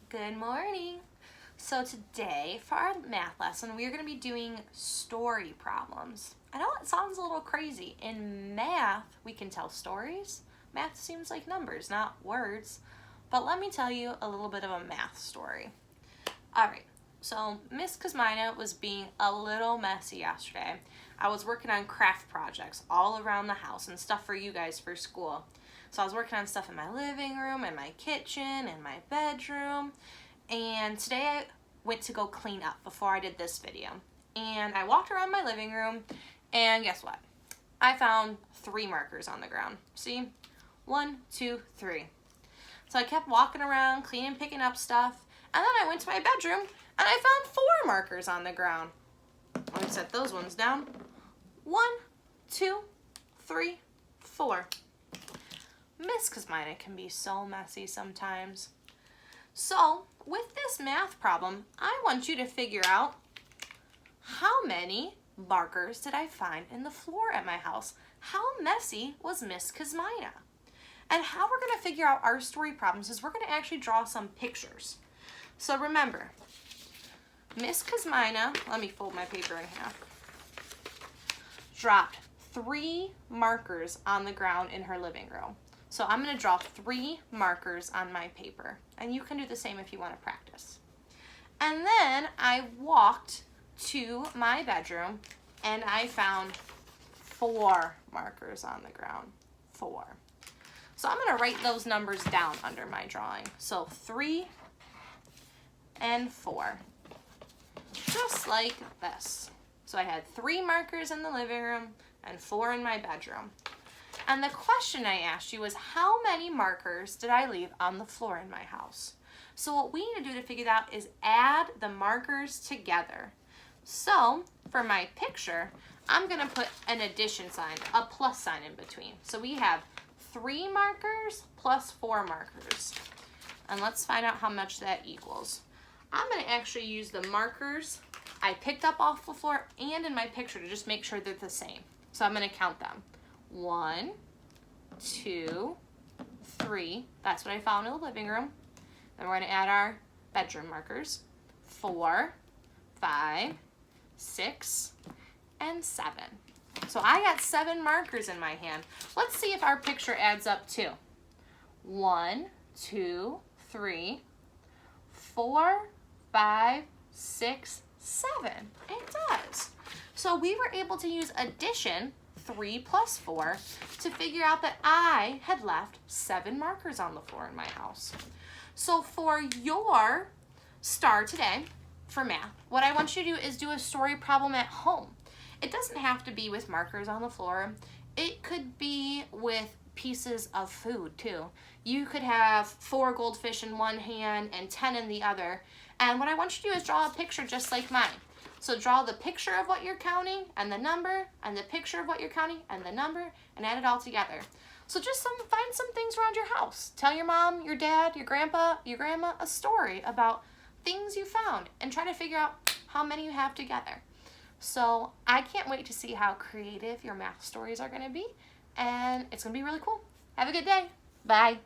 Good morning. So today for our math lesson, we are going to be doing story problems. I know it sounds a little crazy. In math, we can tell stories. Math seems like numbers, not words. But let me tell you a little bit of a math story. All right, so Miss Kosmina was being a little messy yesterday. I was working on craft projects all around the house and stuff for you guys for school. So I was working on stuff in my living room, in my kitchen, in my bedroom. And today I went to go clean up before I did this video. And I walked around my living room and guess what? I found 3 markers on the ground. See? 1, 2, 3. So I kept walking around, cleaning, picking up stuff. And then I went to my bedroom and I found 4 markers on the ground. Let me set those ones down. 1, 2, 3, 4. Miss Kosmina can be so messy sometimes. So, with this math problem, I want you to figure out how many markers did I find in the floor at my house? How messy was Miss Kosmina? And how we're going to figure out our story problems is we're going to actually draw some pictures. So remember, Miss Kosmina, let me fold my paper in half, dropped 3 markers on the ground in her living room. So I'm going to draw 3 markers on my paper, and you can do the same if you want to practice. And then I walked to my bedroom and I found 4 markers on the ground. 4. So I'm going to write those numbers down under my drawing. So 3 and 4. Just like this. So I had 3 markers in the living room and 4 in my bedroom. And the question I asked you was, how many markers did I leave on the floor in my house? So what we need to do to figure that out is add the markers together. So for my picture, I'm going to put an addition sign, a plus sign in between. So we have 3 markers plus 4 markers. And let's find out how much that equals. I'm going to actually use the markers I picked up off the floor and in my picture to just make sure they're the same. So I'm going to count them. 1, 2, 3. That's what I found in the living room. Then we're going to add our bedroom markers. 4, 5, 6, and 7. So I got 7 markers in my hand. Let's see if our picture adds up too. 1, 2, 3, 4, 5, 6, 7. It does. So we were able to use addition, 3 plus 4, to figure out that I had left 7 markers on the floor in my house. So for your star today, for math, what I want you to do is do a story problem at home. It doesn't have to be with markers on the floor. It could be with pieces of food too. You could have 4 goldfish in one hand and 10 in the other. And what I want you to do is draw a picture just like mine. So draw the picture of what you're counting and the number, and the picture of what you're counting and the number, and add it all together. So just find some things around your house. Tell your mom, your dad, your grandpa, your grandma a story about things you found and try to figure out how many you have together. So I can't wait to see how creative your math stories are going to be, and it's going to be really cool. Have a good day. Bye.